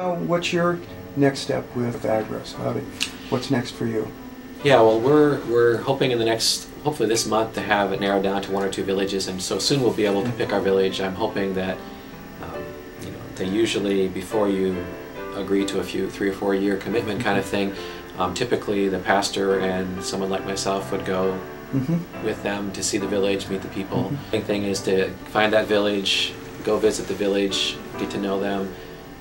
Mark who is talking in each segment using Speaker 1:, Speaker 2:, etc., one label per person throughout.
Speaker 1: now, what's your next step with Agros? What's next for you?
Speaker 2: Yeah, well, we're hoping in the next, hopefully this month, to have it narrowed down to 1 or 2 villages, and so soon we'll be able to pick our village. I'm hoping that, you know, they usually, before you agree to a 3 or 4 year commitment kind of thing, typically the pastor and someone like myself would go with them to see the village, meet the people. The main thing is to find that village, go visit the village, get to know them.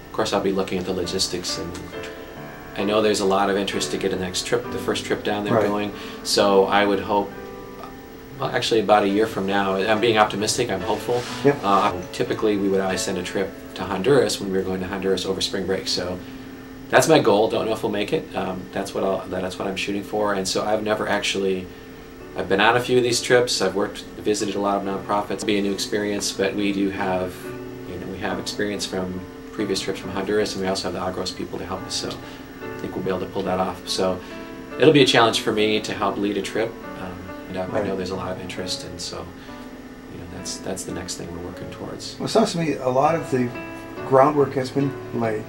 Speaker 2: Of course, I'll be looking at the logistics, and I know there's a lot of interest to get the next trip, the first trip down there going. So I would hope, well, actually about a year from now, I'm being optimistic, I'm hopeful. Typically we would always send a trip to Honduras when we were going to Honduras over spring break. So that's my goal. Don't know if we'll make it. That's what I'm shooting for. And so I've never actually, I've been on a few of these trips. I've visited a lot of nonprofits. It'll be a new experience, but we do have, you know, we have experience from previous trips from Honduras, and we also have the Agros people to help us. So I think we'll be able to pull that off. So it'll be a challenge for me to help lead a trip. I know there's a lot of interest, and so, you know, that's the next thing we're working towards. Well,
Speaker 1: it sounds to me a lot of the groundwork has been laid.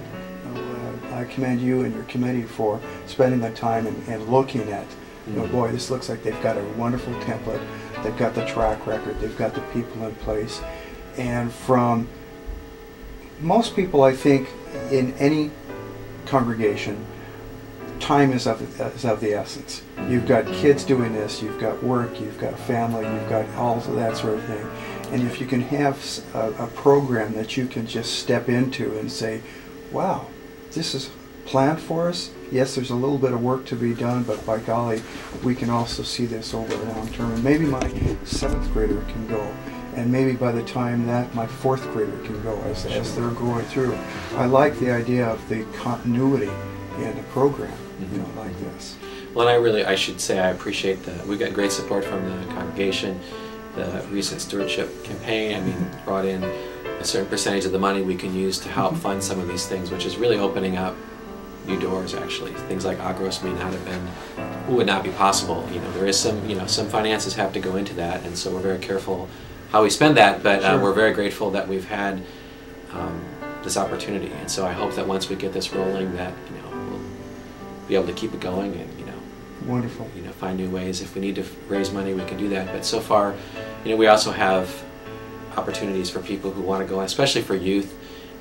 Speaker 1: I commend you and your committee for spending the time and looking at, you know, boy, this looks like they've got a wonderful template. They've got the track record. They've got the people in place. And from most people, I think, in any congregation, time is of the essence. You've got kids doing this, you've got work, you've got family, you've got all of that sort of thing. And if you can have a program that you can just step into and say, wow, this is planned for us. Yes, there's a little bit of work to be done, but by golly, we can also see this over a long term. And maybe my 7th grader can go. And maybe by the time that my 4th grader can go as they're going through. I like the idea of the continuity in a program, you know, like this.
Speaker 2: Well, and I should say I appreciate we've got great support from the congregation. The recent stewardship campaign, I mean, brought in a certain percentage of the money we can use to help fund some of these things, which is really opening up new doors, actually. Things like Agros may not have been, would not be possible. You know, there is some, you know, some finances have to go into that, and so we're very careful how we spend that, but we're very grateful that we've had this opportunity, and so I hope that once we get this rolling that, you know, we'll be able to keep it going and, you know,
Speaker 1: wonderful,
Speaker 2: you know, find new ways. If we need to raise money, we can do that. But so far, you know, we also have opportunities for people who want to go, especially for youth.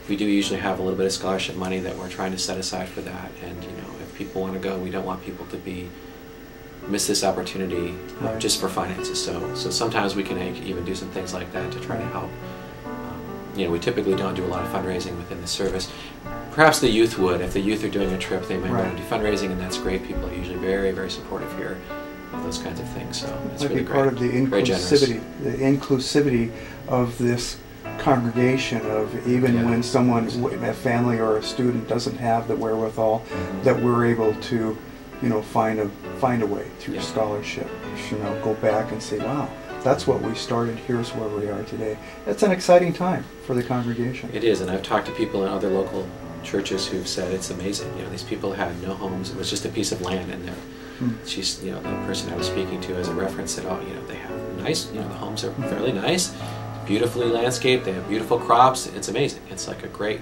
Speaker 2: We do usually have a little bit of scholarship money that we're trying to set aside for that, and, you know, if people want to go, we don't want people to miss this opportunity just for finances. So sometimes we can even do some things like that to try to help. You know, we typically don't do a lot of fundraising within the service. Perhaps the youth would. If the youth are doing a trip, they might want to do fundraising, and that's great. People are usually very, very supportive here of those kinds of things. So it's really great.
Speaker 1: Part of the inclusivity of this congregation, of even when someone, a family or a student, doesn't have the wherewithal, that we're able to, you know, find a way through scholarship. You know, go back and say, wow, that's what we started. Here's where we are today. It's an exciting time for the congregation.
Speaker 2: It is, and I've talked to people in other local churches who've said it's amazing. You know, these people had no homes. It was just a piece of land, and she's, you know, the person I was speaking to as a reference said, oh, you know, they have nice, you know, the homes are fairly nice, beautifully landscaped. They have beautiful crops. It's amazing. It's like a great.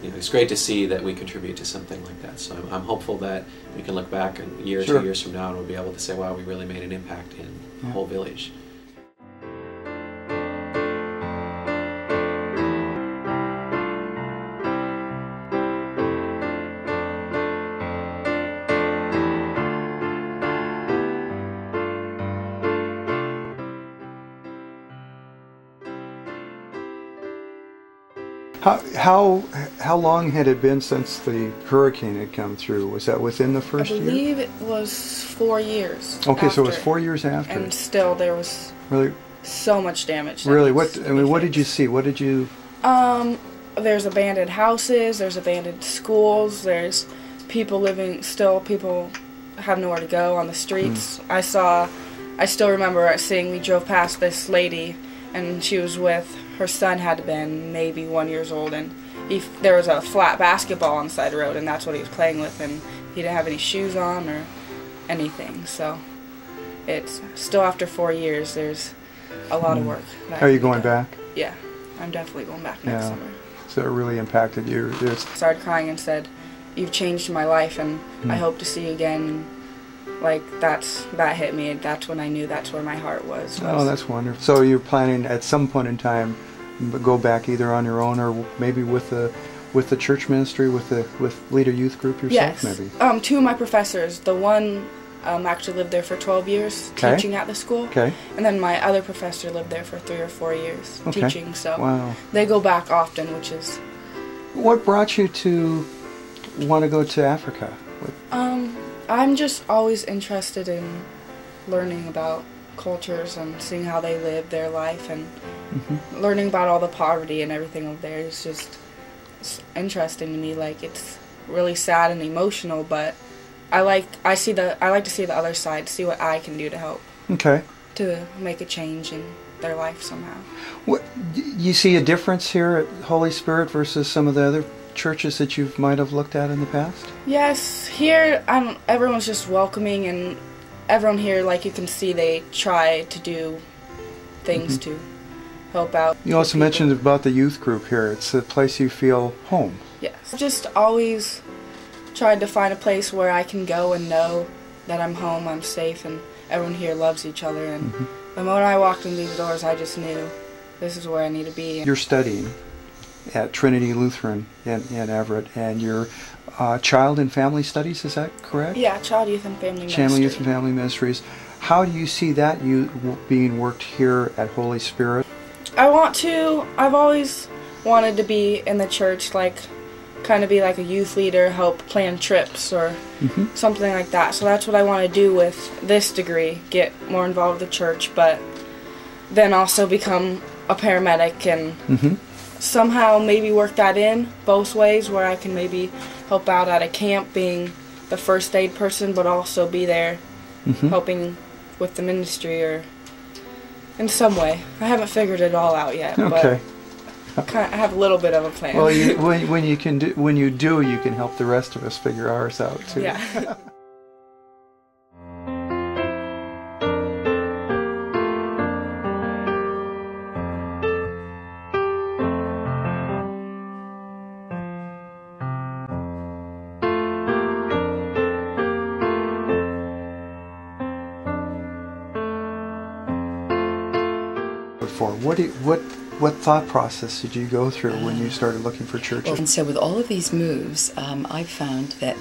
Speaker 2: You know, it's great to see that we contribute to something like that. So I'm hopeful that we can look back a year or 2 years from now and we'll be able to say, wow, we really made an impact in the whole village.
Speaker 1: How long had it been since the hurricane had come through? Was that within the first year?
Speaker 3: I believe it was 4 years.
Speaker 1: Okay, so it was 4 years after.
Speaker 3: And still there was so much damage.
Speaker 1: Really? What did you see? What did you...
Speaker 3: There's abandoned houses, there's abandoned schools, there's people people have nowhere to go on the streets. I still remember we drove past this lady, and she was with, her son had been maybe 1 year old, and there was a flat basketball on the side of the road, and that's what he was playing with, and he didn't have any shoes on or anything. So it's still, after 4 years, there's a lot of work.
Speaker 1: Are you going back?
Speaker 3: Yeah, I'm definitely going back next summer.
Speaker 1: that really impacted you?
Speaker 3: Started crying and said, "You've changed my life, and I hope to see you again." Like that hit me. That's when I knew that's where my heart was.
Speaker 1: Oh, that's wonderful. So you're planning at some point in time go back either on your own or maybe with the church ministry, with Leader Youth Group yourself?
Speaker 3: Yes.
Speaker 1: Maybe.
Speaker 3: Two of my professors. The one actually lived there for 12 years teaching at the school.
Speaker 1: Okay.
Speaker 3: And then my other professor lived there for 3 or 4 years teaching. So
Speaker 1: wow.
Speaker 3: They go back often, which is.
Speaker 1: What brought you to want to go to Africa?
Speaker 3: I'm just always interested in learning about cultures and seeing how they live their life, and learning about all the poverty and everything over there is just interesting to me. Like, it's really sad and emotional, but I like to see the other side, see what I can do to help.
Speaker 1: Okay.
Speaker 3: To make a change in their life somehow.
Speaker 1: What you see a difference here at Holy Spirit versus some of the other churches that you might have looked at in the past?
Speaker 3: Yes, here everyone's just welcoming, and everyone here, like you can see, they try to do things to help out.
Speaker 1: You also mentioned about the youth group here. It's a place you feel home.
Speaker 3: Yes, just always tried to find a place where I can go and know that I'm home, I'm safe, and everyone here loves each other. And the moment I walked in these doors, I just knew this is where I need to be.
Speaker 1: You're studying at Trinity Lutheran in Everett, and you're Child and Family Studies, is that correct?
Speaker 3: Yeah, Child, Youth, and Family Ministry.
Speaker 1: Child, Youth, and Family Ministries. How do you see that being worked here at Holy Spirit?
Speaker 3: I've always wanted to be in the church, like, kind of be like a youth leader, help plan trips or something like that. So that's what I want to do with this degree, get more involved with the church, but then also become a paramedic and somehow maybe work that in both ways, where I can maybe help out at a camp being the first aid person, but also be there helping with the ministry or in some way. I haven't figured it all out yet, but I have a little bit of a plan.
Speaker 1: Well, when you do, you can help the rest of us figure ours out too.
Speaker 3: Yeah.
Speaker 1: What thought process did you go through when you started looking for churches?
Speaker 4: And so with all of these moves, I've found that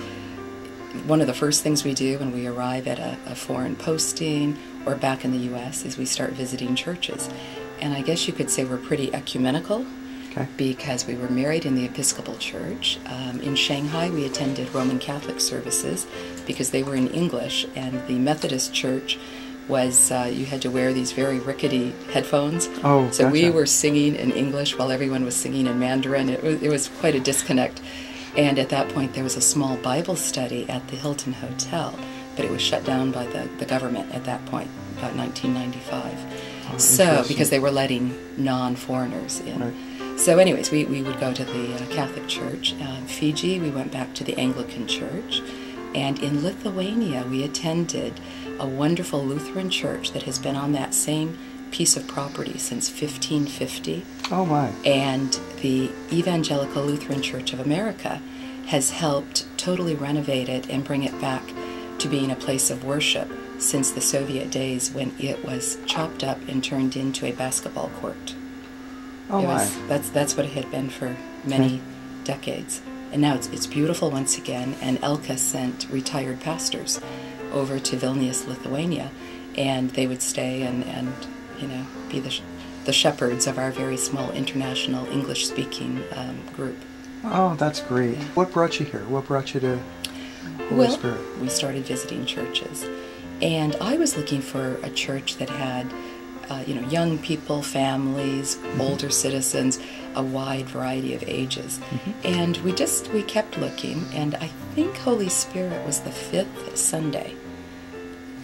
Speaker 4: one of the first things we do when we arrive at a foreign posting or back in the U.S. is we start visiting churches. And I guess you could say we're pretty ecumenical because we were married in the Episcopal Church. In Shanghai, we attended Roman Catholic services because they were in English, and the Methodist Church was you had to wear these very rickety headphones.
Speaker 1: Oh,
Speaker 4: so we were singing in English while everyone was singing in Mandarin. It was quite a disconnect. And at that point, there was a small Bible study at the Hilton Hotel, but it was shut down by the government at that point, about 1995. So because they were letting non-foreigners in.
Speaker 1: Right.
Speaker 4: So anyways, we would go to the Catholic Church. Fiji, we went back to the Anglican Church. And in Lithuania, we attended a wonderful Lutheran church that has been on that same piece of property since 1550.
Speaker 1: Oh my.
Speaker 4: And the Evangelical Lutheran Church of America has helped totally renovate it and bring it back to being a place of worship since the Soviet days, when it was chopped up and turned into a basketball court.
Speaker 1: Oh my.
Speaker 4: That's what it had been for many decades. And now it's beautiful once again, and Elka sent retired pastors over to Vilnius, Lithuania, and they would stay and be the shepherds of our very small international English-speaking group.
Speaker 1: Oh, that's great. Yeah. What brought you here? What brought you to Holy Spirit?
Speaker 4: We started visiting churches, and I was looking for a church that had young people, families, older citizens, a wide variety of ages. And we kept looking, and I think Holy Spirit was the 5th Sunday.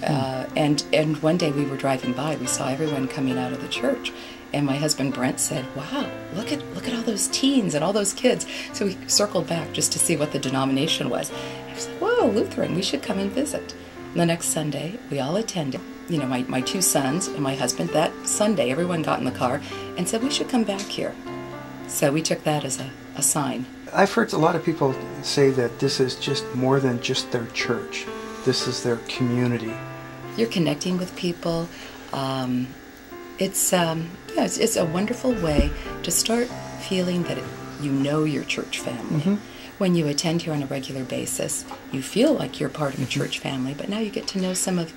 Speaker 4: And one day we were driving by, we saw everyone coming out of the church, and my husband Brent said, "Wow, look at all those teens and all those kids." So we circled back just to see what the denomination was. And I was like, "Whoa, Lutheran, we should come and visit." And the next Sunday, we all attended. My 2 sons and my husband, that Sunday, everyone got in the car and said, "We should come back here." So we took that as a sign.
Speaker 1: I've heard a lot of people say that this is just more than just their church. This is their community.
Speaker 4: You're connecting with people. It's a wonderful way to start feeling that you know your church family.
Speaker 1: Mm-hmm.
Speaker 4: When you attend here on a regular basis, you feel like you're part of a church family, but now you get to know some of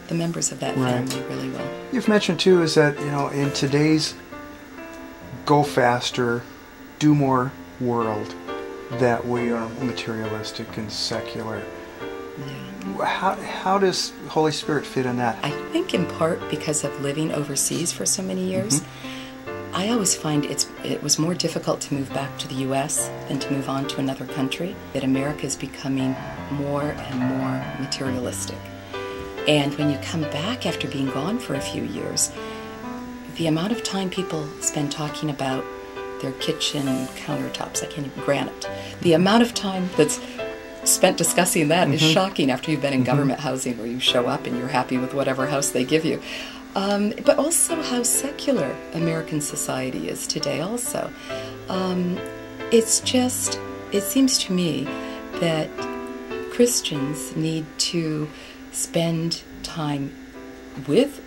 Speaker 4: the members of that family really well.
Speaker 1: You've mentioned too is that, you know, in today's go faster, do more world, that we are materialistic and secular.
Speaker 4: Yeah.
Speaker 1: How does Holy Spirit fit in that?
Speaker 4: I think in part because of living overseas for so many years, I always find it was more difficult to move back to the U.S. than to move on to another country. That America is becoming more and more materialistic. And when you come back after being gone for a few years, the amount of time people spend talking about their kitchen countertops, I can't even granite. The amount of time that's spent discussing that is shocking after you've been in government housing where you show up and you're happy with whatever house they give you. But also how secular American society is today also. It seems to me that Christians need to spend time with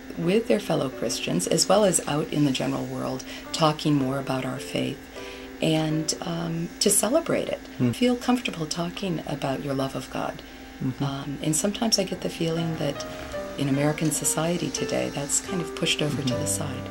Speaker 4: their fellow Christians as well as out in the general world talking more about our faith and to celebrate it. Feel comfortable talking about your love of God. And sometimes I get the feeling that in American society today, that's kind of pushed over to the side.